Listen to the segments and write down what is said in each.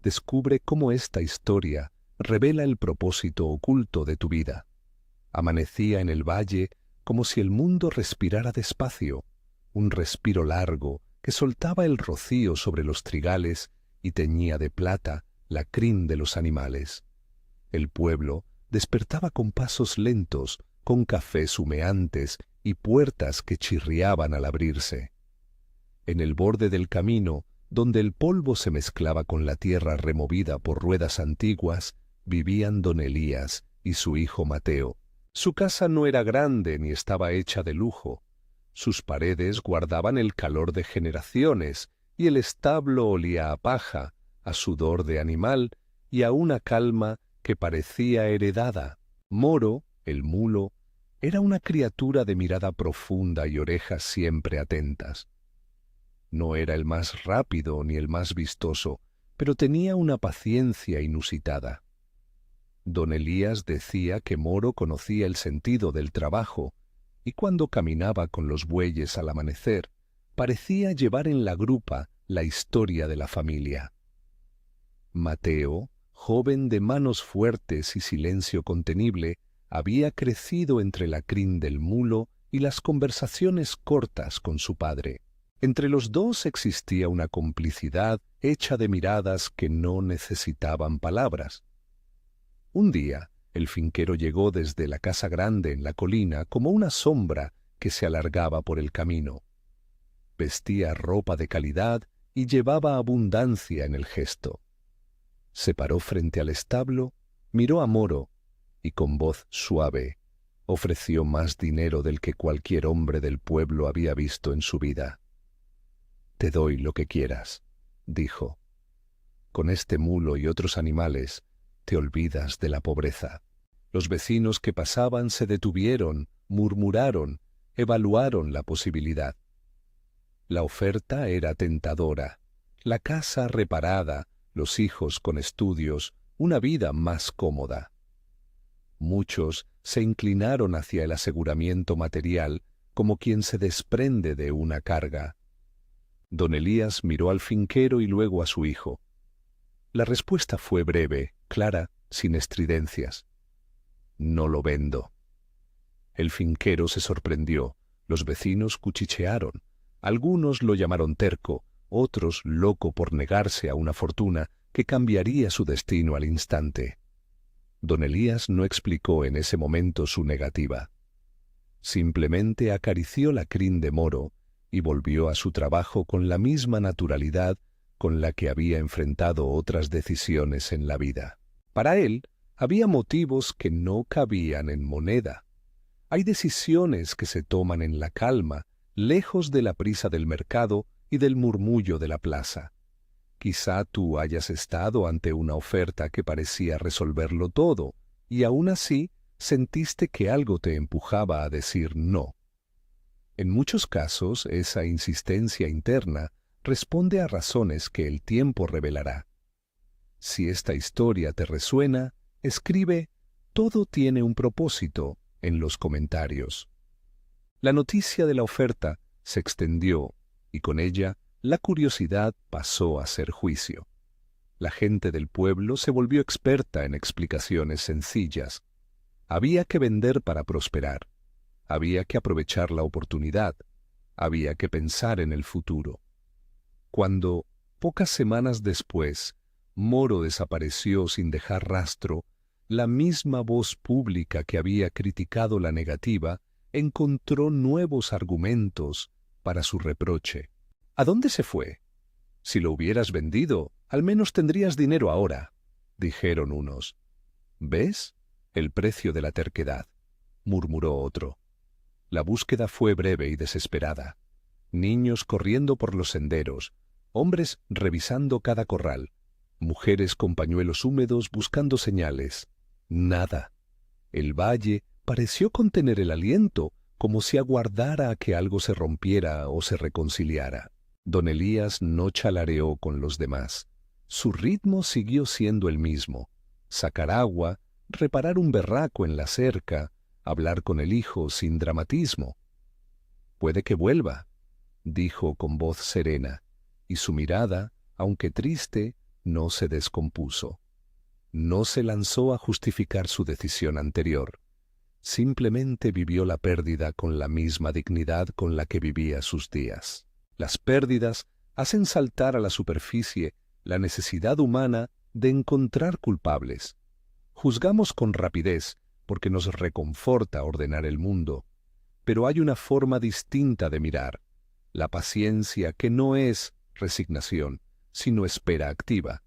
descubre cómo esta historia revela el propósito oculto de tu vida. Amanecía en el valle como si el mundo respirara despacio, un respiro largo que soltaba el rocío sobre los trigales y teñía de plata la crin de los animales. El pueblo despertaba con pasos lentos, con cafés humeantes y puertas que chirriaban al abrirse. En el borde del camino, donde el polvo se mezclaba con la tierra removida por ruedas antiguas, vivían don Elías y su hijo Mateo. Su casa no era grande ni estaba hecha de lujo. Sus paredes guardaban el calor de generaciones y el establo olía a paja, a sudor de animal y a una calma que parecía heredada. Moro, el mulo, era una criatura de mirada profunda y orejas siempre atentas. No era el más rápido ni el más vistoso, pero tenía una paciencia inusitada. Don Elías decía que Moro conocía el sentido del trabajo, y cuando caminaba con los bueyes al amanecer, parecía llevar en la grupa la historia de la familia. Mateo, joven de manos fuertes y silencio contenible, había crecido entre la crin del mulo y las conversaciones cortas con su padre. Entre los dos existía una complicidad hecha de miradas que no necesitaban palabras. Un día, el finquero llegó desde la casa grande en la colina como una sombra que se alargaba por el camino. Vestía ropa de calidad y llevaba abundancia en el gesto. Se paró frente al establo, miró a Moro y con voz suave ofreció más dinero del que cualquier hombre del pueblo había visto en su vida. «Te doy lo que quieras», dijo. «Con este mulo y otros animales te olvidas de la pobreza». Los vecinos que pasaban se detuvieron, murmuraron, evaluaron la posibilidad. La oferta era tentadora, la casa reparada, los hijos con estudios, una vida más cómoda. Muchos se inclinaron hacia el aseguramiento material como quien se desprende de una carga. Don Elías miró al finquero y luego a su hijo. La respuesta fue breve, clara, sin estridencias. «No lo vendo». El finquero se sorprendió, los vecinos cuchichearon, algunos lo llamaron terco, otros loco por negarse a una fortuna que cambiaría su destino al instante. Don Elías no explicó en ese momento su negativa. Simplemente acarició la crin de Moro y volvió a su trabajo con la misma naturalidad con la que había enfrentado otras decisiones en la vida. Para él, había motivos que no cabían en moneda. Hay decisiones que se toman en la calma, lejos de la prisa del mercado y del murmullo de la plaza. Quizá tú hayas estado ante una oferta que parecía resolverlo todo, y aún así sentiste que algo te empujaba a decir no. En muchos casos, esa insistencia interna responde a razones que el tiempo revelará. Si esta historia te resuena, escribe «Todo tiene un propósito» en los comentarios. La noticia de la oferta se extendió y con ella la curiosidad pasó a ser juicio. La gente del pueblo se volvió experta en explicaciones sencillas. Había que vender para prosperar. Había que aprovechar la oportunidad. Había que pensar en el futuro. Cuando, pocas semanas después, Moro desapareció sin dejar rastro, la misma voz pública que había criticado la negativa encontró nuevos argumentos para su reproche. ¿A dónde se fue? Si lo hubieras vendido, al menos tendrías dinero ahora, dijeron unos. ¿Ves? El precio de la terquedad, murmuró otro. La búsqueda fue breve y desesperada. Niños corriendo por los senderos, hombres revisando cada corral, mujeres con pañuelos húmedos buscando señales. Nada. El valle pareció contener el aliento, como si aguardara a que algo se rompiera o se reconciliara. Don Elías no chalareó con los demás. Su ritmo siguió siendo el mismo: sacar agua, reparar un berraco en la cerca, hablar con el hijo sin dramatismo. «Puede que vuelva», dijo con voz serena, y su mirada, aunque triste, no se descompuso. No se lanzó a justificar su decisión anterior. Simplemente vivió la pérdida con la misma dignidad con la que vivía sus días. Las pérdidas hacen saltar a la superficie la necesidad humana de encontrar culpables. Juzgamos con rapidez porque nos reconforta ordenar el mundo, pero hay una forma distinta de mirar, la paciencia que no es resignación, sino espera activa.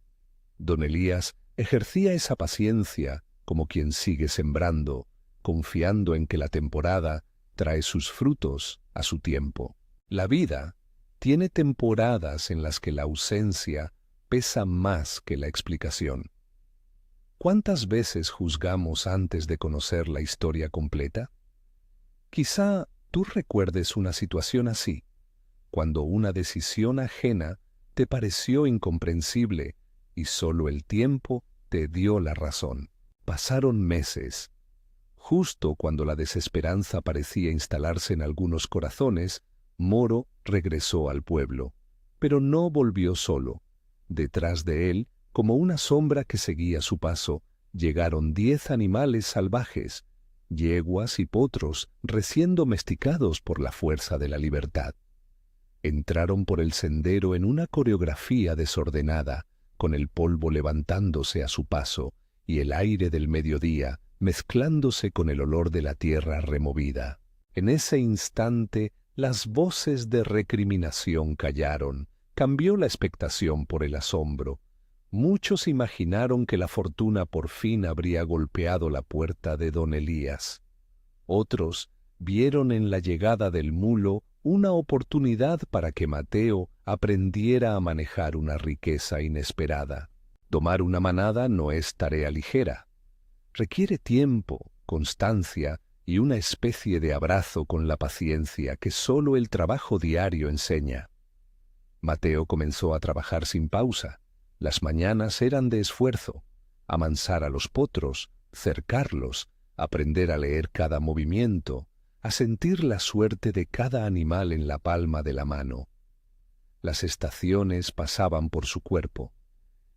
Don Elías ejercía esa paciencia como quien sigue sembrando, confiando en que la temporada trae sus frutos a su tiempo. La vida tiene temporadas en las que la ausencia pesa más que la explicación. ¿Cuántas veces juzgamos antes de conocer la historia completa? Quizá tú recuerdes una situación así, cuando una decisión ajena te pareció incomprensible y solo el tiempo te dio la razón. Pasaron meses. Justo cuando la desesperanza parecía instalarse en algunos corazones, Moro regresó al pueblo, pero no volvió solo. Detrás de él, como una sombra que seguía su paso, llegaron 10 animales salvajes, yeguas y potros recién domesticados por la fuerza de la libertad. Entraron por el sendero en una coreografía desordenada, con el polvo levantándose a su paso y el aire del mediodía mezclándose con el olor de la tierra removida. En ese instante, las voces de recriminación callaron, cambió la expectación por el asombro. Muchos imaginaron que la fortuna por fin habría golpeado la puerta de don Elías. Otros vieron en la llegada del mulo una oportunidad para que Mateo aprendiera a manejar una riqueza inesperada. Domar una manada no es tarea ligera. Requiere tiempo, constancia y una especie de abrazo con la paciencia que sólo el trabajo diario enseña. Mateo comenzó a trabajar sin pausa. Las mañanas eran de esfuerzo, amansar a los potros, cercarlos, aprender a leer cada movimiento, a sentir la suerte de cada animal en la palma de la mano. Las estaciones pasaban por su cuerpo.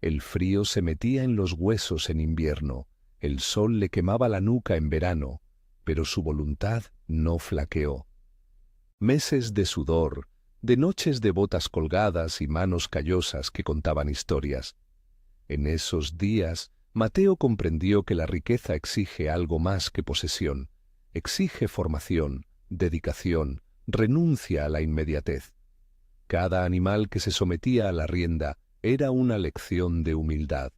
El frío se metía en los huesos en invierno, el sol le quemaba la nuca en verano, pero su voluntad no flaqueó. Meses de sudor, de noches de botas colgadas y manos callosas que contaban historias. En esos días, Mateo comprendió que la riqueza exige algo más que posesión, exige formación, dedicación, renuncia a la inmediatez. Cada animal que se sometía a la rienda era una lección de humildad.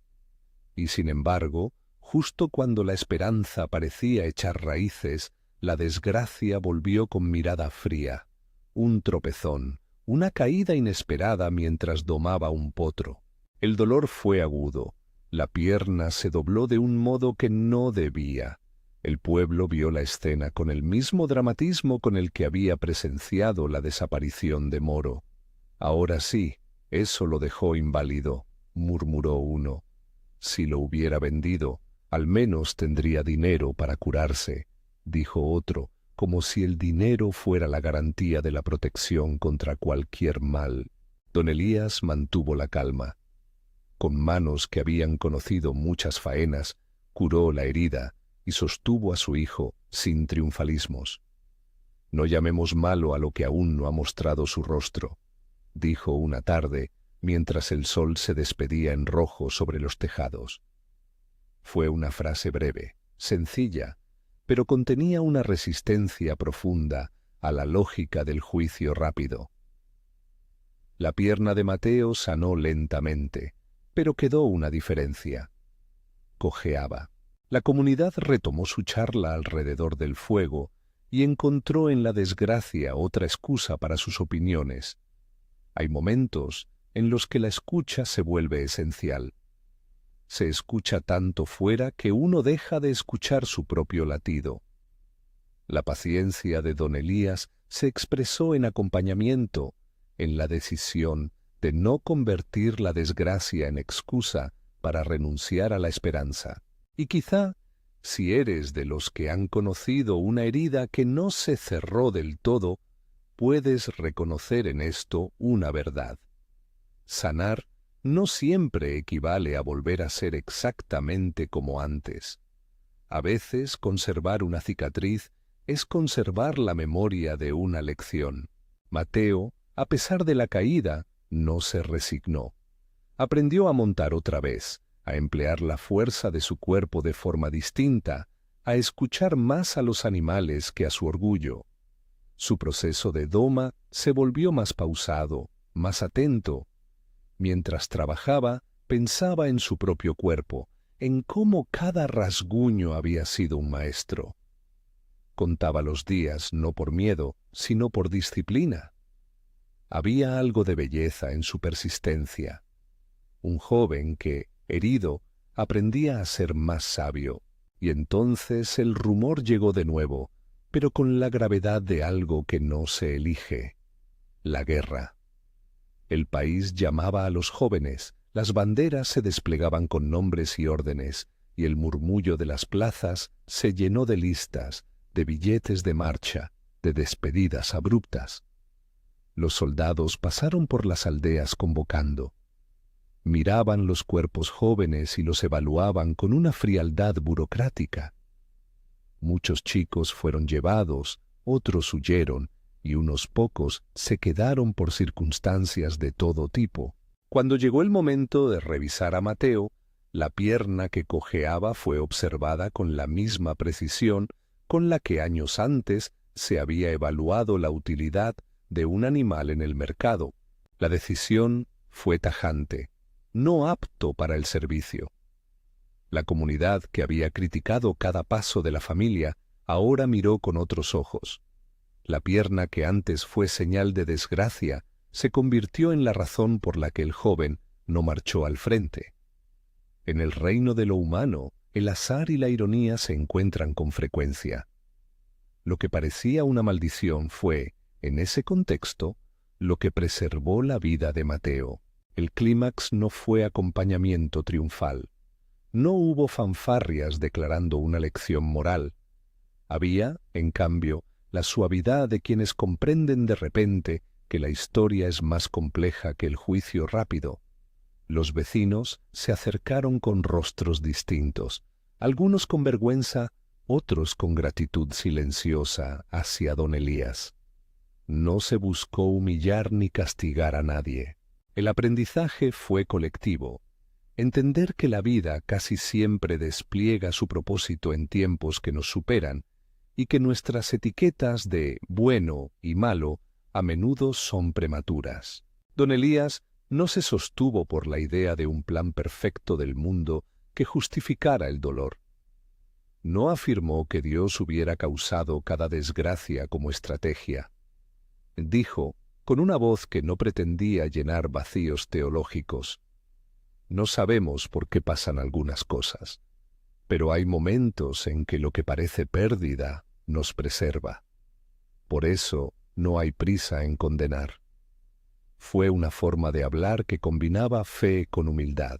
Y sin embargo, justo cuando la esperanza parecía echar raíces, la desgracia volvió con mirada fría. Un tropezón, una caída inesperada mientras domaba un potro. El dolor fue agudo. La pierna se dobló de un modo que no debía. El pueblo vio la escena con el mismo dramatismo con el que había presenciado la desaparición de Moro. Ahora sí, eso lo dejó inválido, murmuró uno. Si lo hubiera vendido, al menos tendría dinero para curarse, dijo otro, como si el dinero fuera la garantía de la protección contra cualquier mal. Don Elías mantuvo la calma. Con manos que habían conocido muchas faenas, curó la herida y sostuvo a su hijo sin triunfalismos. No llamemos malo a lo que aún no ha mostrado su rostro, dijo una tarde, mientras el sol se despedía en rojo sobre los tejados. Fue una frase breve, sencilla, pero contenía una resistencia profunda a la lógica del juicio rápido. La pierna de Mateo sanó lentamente, pero quedó una diferencia. Cojeaba. La comunidad retomó su charla alrededor del fuego y encontró en la desgracia otra excusa para sus opiniones. Hay momentos en los que la escucha se vuelve esencial. Se escucha tanto fuera que uno deja de escuchar su propio latido. La paciencia de don Elías se expresó en acompañamiento, en la decisión de no convertir la desgracia en excusa para renunciar a la esperanza. Y quizá, si eres de los que han conocido una herida que no se cerró del todo, puedes reconocer en esto una verdad. Sanar no siempre equivale a volver a ser exactamente como antes. A veces conservar una cicatriz es conservar la memoria de una lección. Mateo, a pesar de la caída, no se resignó. Aprendió a montar otra vez, a emplear la fuerza de su cuerpo de forma distinta, a escuchar más a los animales que a su orgullo. Su proceso de doma se volvió más pausado, más atento. Mientras trabajaba, pensaba en su propio cuerpo, en cómo cada rasguño había sido un maestro. Contaba los días no por miedo, sino por disciplina. Había algo de belleza en su persistencia. Un joven que, herido, aprendía a ser más sabio. Y entonces el rumor llegó de nuevo, pero con la gravedad de algo que no se elige: la guerra. El país llamaba a los jóvenes, las banderas se desplegaban con nombres y órdenes, y el murmullo de las plazas se llenó de listas, de billetes de marcha, de despedidas abruptas. Los soldados pasaron por las aldeas convocando. Miraban los cuerpos jóvenes y los evaluaban con una frialdad burocrática. Muchos chicos fueron llevados, otros huyeron, y unos pocos se quedaron por circunstancias de todo tipo. Cuando llegó el momento de revisar a Mateo, la pierna que cojeaba fue observada con la misma precisión con la que años antes se había evaluado la utilidad de un animal en el mercado. La decisión fue tajante: no apto para el servicio. La comunidad que había criticado cada paso de la familia ahora miró con otros ojos. La pierna que antes fue señal de desgracia se convirtió en la razón por la que el joven no marchó al frente. En el reino de lo humano, el azar y la ironía se encuentran con frecuencia. Lo que parecía una maldición fue, en ese contexto, lo que preservó la vida de Mateo. El clímax no fue acompañamiento triunfal. No hubo fanfarrias declarando una lección moral. Había, en cambio, la suavidad de quienes comprenden de repente que la historia es más compleja que el juicio rápido. Los vecinos se acercaron con rostros distintos, algunos con vergüenza, otros con gratitud silenciosa hacia don Elías. No se buscó humillar ni castigar a nadie. El aprendizaje fue colectivo. Entender que la vida casi siempre despliega su propósito en tiempos que nos superan y que nuestras etiquetas de bueno y malo a menudo son prematuras. Don Elías no se sostuvo por la idea de un plan perfecto del mundo que justificara el dolor. No afirmó que Dios hubiera causado cada desgracia como estrategia. Dijo, con una voz que no pretendía llenar vacíos teológicos: no sabemos por qué pasan algunas cosas, pero hay momentos en que lo que parece pérdida nos preserva. Por eso no hay prisa en condenar. Fue una forma de hablar que combinaba fe con humildad,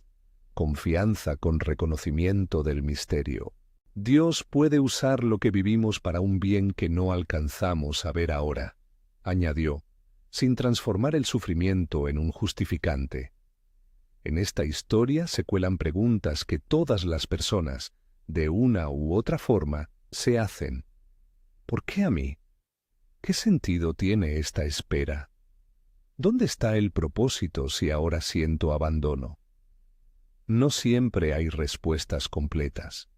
confianza con reconocimiento del misterio. Dios puede usar lo que vivimos para un bien que no alcanzamos a ver ahora, añadió, sin transformar el sufrimiento en un justificante. En esta historia se cuelan preguntas que todas las personas, de una u otra forma, se hacen. ¿Por qué a mí? ¿Qué sentido tiene esta espera? ¿Dónde está el propósito si ahora siento abandono? No siempre hay respuestas completas.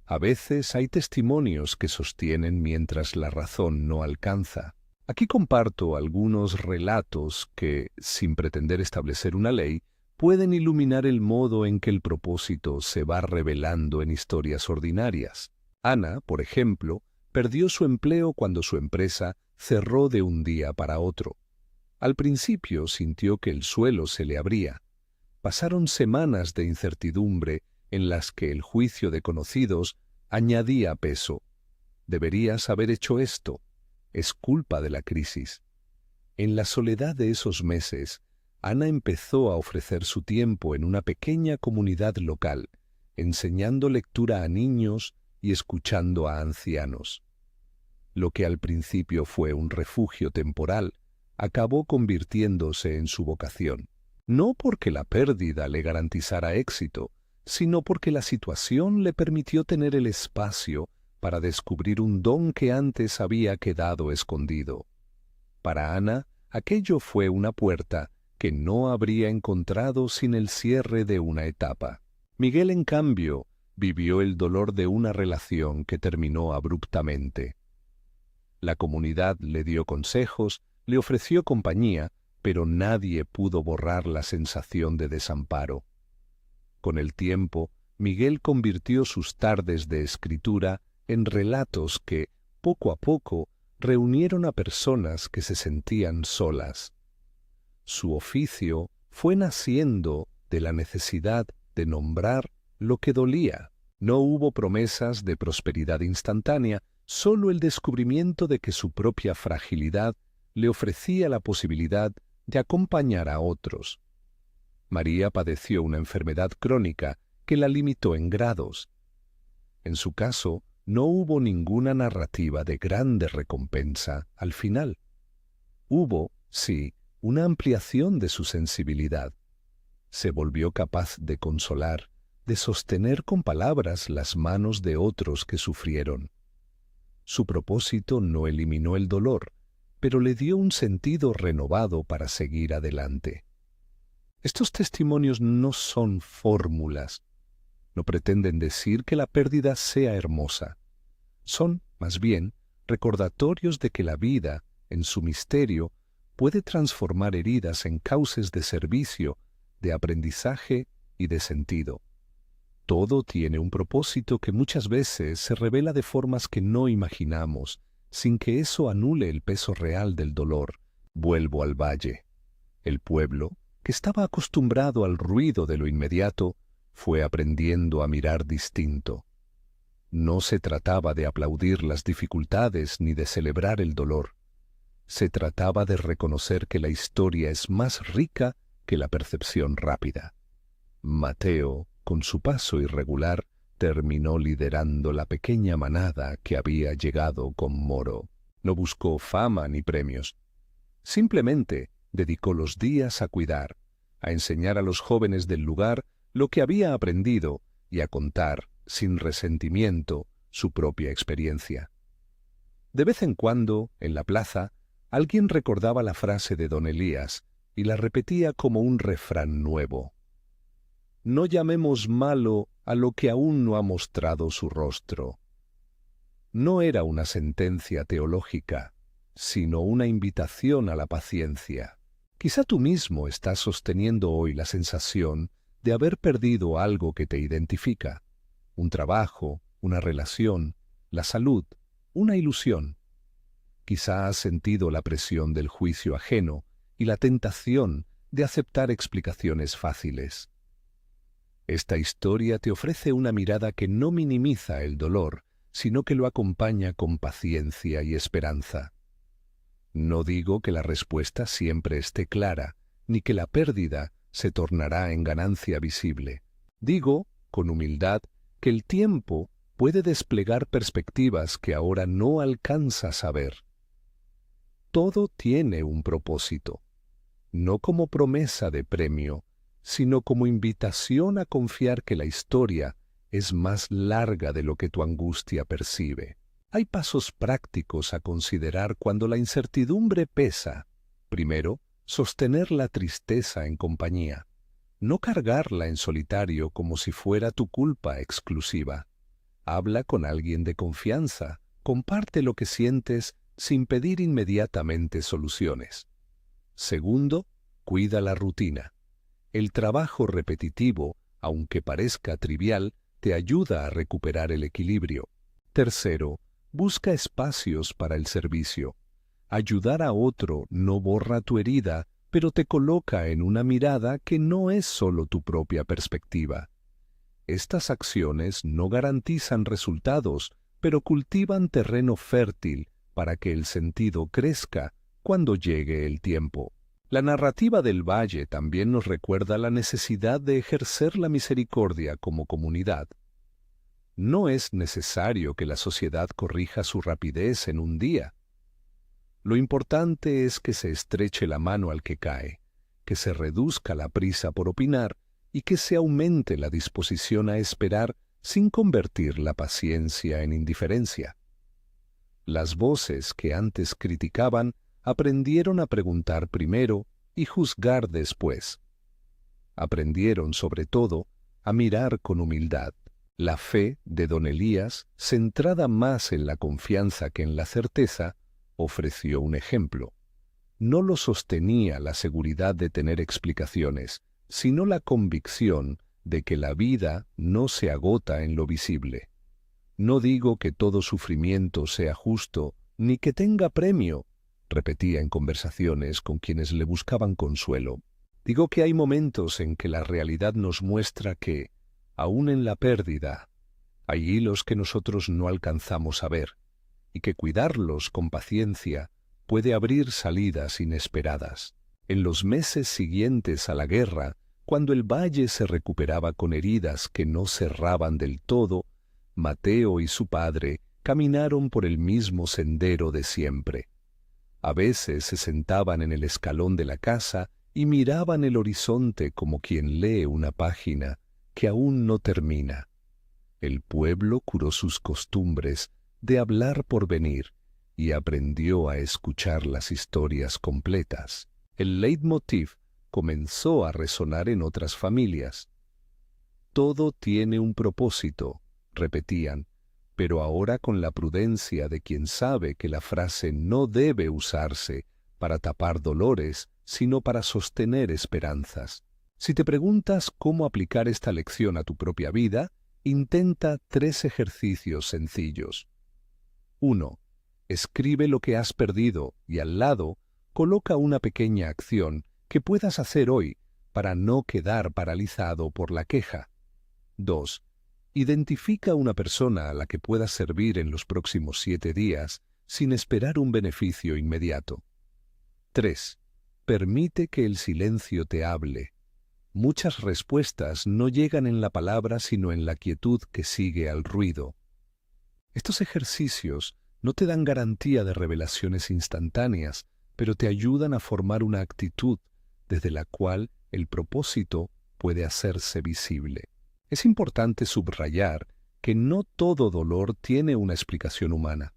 A veces hay testimonios que sostienen mientras la razón no alcanza. Aquí comparto algunos relatos que, sin pretender establecer una ley, pueden iluminar el modo en que el propósito se va revelando en historias ordinarias. Ana, por ejemplo, perdió su empleo cuando su empresa cerró de un día para otro. Al principio sintió que el suelo se le abría. Pasaron semanas de incertidumbre en las que el juicio de conocidos añadía peso. Deberías haber hecho esto. Es culpa de la crisis. En la soledad de esos meses, Ana empezó a ofrecer su tiempo en una pequeña comunidad local, enseñando lectura a niños y escuchando a ancianos. Lo que al principio fue un refugio temporal, acabó convirtiéndose en su vocación. no porque la pérdida le garantizara éxito, sino porque la situación le permitió tener el espacio para descubrir un don que antes había quedado escondido. Para Ana, aquello fue una puerta que no habría encontrado sin el cierre de una etapa. Miguel, en cambio, vivió el dolor de una relación que terminó abruptamente. La comunidad le dio consejos, le ofreció compañía, pero nadie pudo borrar la sensación de desamparo. Con el tiempo, Miguel convirtió sus tardes de escritura en relatos que, poco a poco, reunieron a personas que se sentían solas. Su oficio fue naciendo de la necesidad de nombrar lo que dolía. No hubo promesas de prosperidad instantánea, solo el descubrimiento de que su propia fragilidad le ofrecía la posibilidad de acompañar a otros. María padeció una enfermedad crónica que la limitó en grados. En su caso, no hubo ninguna narrativa de grande recompensa al final. Hubo, sí, una ampliación de su sensibilidad. Se volvió capaz de consolar, de sostener con palabras las manos de otros que sufrieron. Su propósito no eliminó el dolor, pero le dio un sentido renovado para seguir adelante. Estos testimonios no son fórmulas, no pretenden decir que la pérdida sea hermosa. Son, más bien, recordatorios de que la vida, en su misterio, puede transformar heridas en cauces de servicio, de aprendizaje y de sentido. Todo tiene un propósito que muchas veces se revela de formas que no imaginamos, sin que eso anule el peso real del dolor. Vuelvo al valle. El pueblo, que estaba acostumbrado al ruido de lo inmediato, fue aprendiendo a mirar distinto. No se trataba de aplaudir las dificultades ni de celebrar el dolor. Se trataba de reconocer que la historia es más rica que la percepción rápida. Mateo, con su paso irregular, terminó liderando la pequeña manada que había llegado con Moro. No buscó fama ni premios. Simplemente dedicó los días a cuidar, a enseñar a los jóvenes del lugar lo que había aprendido y a contar, sin resentimiento, su propia experiencia. De vez en cuando, en la plaza, alguien recordaba la frase de don Elías y la repetía como un refrán nuevo. No llamemos malo a lo que aún no ha mostrado su rostro. No era una sentencia teológica, sino una invitación a la paciencia. Quizá tú mismo estás sosteniendo hoy la sensación de haber perdido algo que te identifica, un trabajo, una relación, la salud, una ilusión. Quizá has sentido la presión del juicio ajeno y la tentación de aceptar explicaciones fáciles. Esta historia te ofrece una mirada que no minimiza el dolor, sino que lo acompaña con paciencia y esperanza. No digo que la respuesta siempre esté clara, ni que la pérdida se tornará en ganancia visible. Digo, con humildad, que el tiempo puede desplegar perspectivas que ahora no alcanzas a ver. Todo tiene un propósito, no como promesa de premio, sino como invitación a confiar que la historia es más larga de lo que tu angustia percibe. Hay pasos prácticos a considerar cuando la incertidumbre pesa. Primero, sostener la tristeza en compañía. No cargarla en solitario como si fuera tu culpa exclusiva. Habla con alguien de confianza, comparte lo que sientes sin pedir inmediatamente soluciones. Segundo, cuida la rutina. El trabajo repetitivo, aunque parezca trivial, te ayuda a recuperar el equilibrio. Tercero, busca espacios para el servicio. Ayudar a otro no borra tu herida, pero te coloca en una mirada que no es solo tu propia perspectiva. Estas acciones no garantizan resultados, pero cultivan terreno fértil para que el sentido crezca cuando llegue el tiempo. La narrativa del Valle también nos recuerda la necesidad de ejercer la misericordia como comunidad. No es necesario que la sociedad corrija su rapidez en un día. Lo importante es que se estreche la mano al que cae, que se reduzca la prisa por opinar y que se aumente la disposición a esperar sin convertir la paciencia en indiferencia. Las voces que antes criticaban aprendieron a preguntar primero y juzgar después. Aprendieron, sobre todo, a mirar con humildad. La fe de don Elías, centrada más en la confianza que en la certeza, ofreció un ejemplo. No lo sostenía la seguridad de tener explicaciones, sino la convicción de que la vida no se agota en lo visible. No digo que todo sufrimiento sea justo, ni que tenga premio, repetía en conversaciones con quienes le buscaban consuelo. Digo que hay momentos en que la realidad nos muestra que, aun en la pérdida, hay hilos que nosotros no alcanzamos a ver, y que cuidarlos con paciencia puede abrir salidas inesperadas. En los meses siguientes a la guerra, cuando el valle se recuperaba con heridas que no cerraban del todo, Mateo y su padre caminaron por el mismo sendero de siempre. A veces se sentaban en el escalón de la casa y miraban el horizonte como quien lee una página que aún no termina. El pueblo curó sus costumbres de hablar por venir y aprendió a escuchar las historias completas. El leitmotiv comenzó a resonar en otras familias. Todo tiene un propósito, repetían, pero ahora con la prudencia de quien sabe que la frase no debe usarse para tapar dolores, sino para sostener esperanzas. Si te preguntas cómo aplicar esta lección a tu propia vida, intenta 3 ejercicios sencillos. 1. Escribe lo que has perdido y al lado coloca una pequeña acción que puedas hacer hoy para no quedar paralizado por la queja. 2. Identifica una persona a la que puedas servir en los próximos 7 días sin esperar un beneficio inmediato. 3. Permite que el silencio te hable. Muchas respuestas no llegan en la palabra sino en la quietud que sigue al ruido. Estos ejercicios no te dan garantía de revelaciones instantáneas, pero te ayudan a formar una actitud desde la cual el propósito puede hacerse visible. Es importante subrayar que no todo dolor tiene una explicación humana.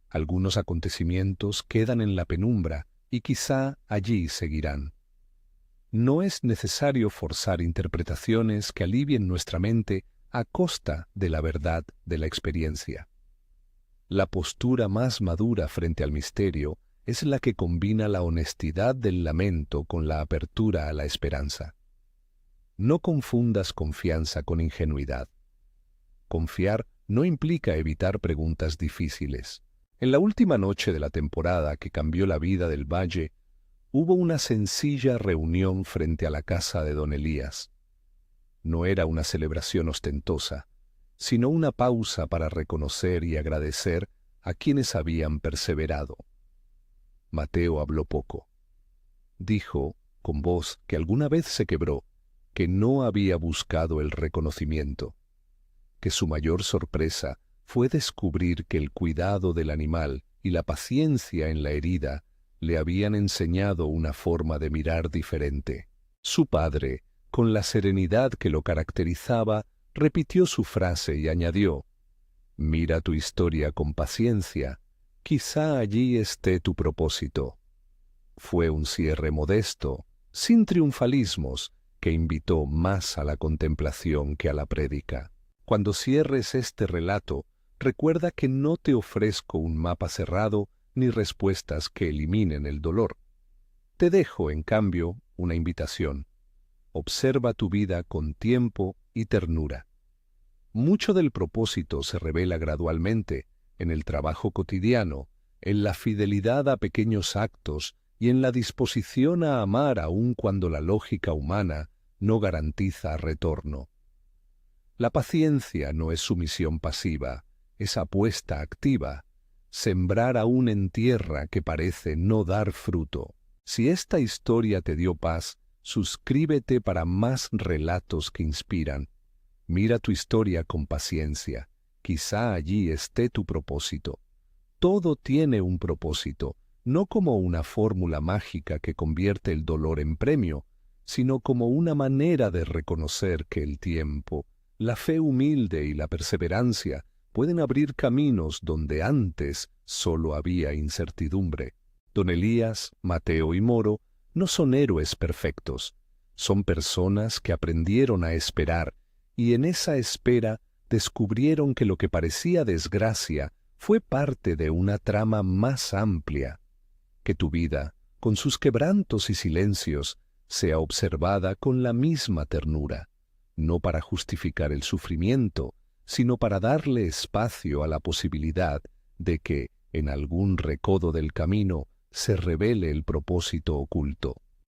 Algunos acontecimientos quedan en la penumbra y quizá allí seguirán. No es necesario forzar interpretaciones que alivien nuestra mente a costa de la verdad de la experiencia. La postura más madura frente al misterio es la que combina la honestidad del lamento con la apertura a la esperanza. No confundas confianza con ingenuidad. Confiar no implica evitar preguntas difíciles. En la última noche de la temporada que cambió la vida del valle, hubo una sencilla reunión frente a la casa de don Elías. No era una celebración ostentosa, sino una pausa para reconocer y agradecer a quienes habían perseverado. Mateo habló poco. Dijo, con voz que alguna vez se quebró, que no había buscado el reconocimiento, que su mayor sorpresa fue descubrir que el cuidado del animal y la paciencia en la herida le habían enseñado una forma de mirar diferente. Su padre, con la serenidad que lo caracterizaba, repitió su frase y añadió: «Mira tu historia con paciencia, quizá allí esté tu propósito». Fue un cierre modesto, sin triunfalismos, que invitó más a la contemplación que a la prédica. Cuando cierres este relato, recuerda que no te ofrezco un mapa cerrado ni respuestas que eliminen el dolor. Te dejo, en cambio, una invitación. Observa tu vida con tiempo y ternura. Mucho del propósito se revela gradualmente en el trabajo cotidiano, en la fidelidad a pequeños actos y en la disposición a amar aun cuando la lógica humana no garantiza retorno. La paciencia no es sumisión pasiva, es apuesta activa, sembrar aún en tierra que parece no dar fruto. Si esta historia te dio paz, suscríbete para más relatos que inspiran. Mira tu historia con paciencia, quizá allí esté tu propósito. Todo tiene un propósito, no como una fórmula mágica que convierte el dolor en premio, sino como una manera de reconocer que el tiempo, la fe humilde y la perseverancia pueden abrir caminos donde antes solo había incertidumbre. Don Elías, Mateo y Moro no son héroes perfectos, son personas que aprendieron a esperar y en esa espera descubrieron que lo que parecía desgracia fue parte de una trama más amplia. Que tu vida, con sus quebrantos y silencios, sea observada con la misma ternura, no para justificar el sufrimiento, sino para darle espacio a la posibilidad de que, en algún recodo del camino, se revele el propósito oculto.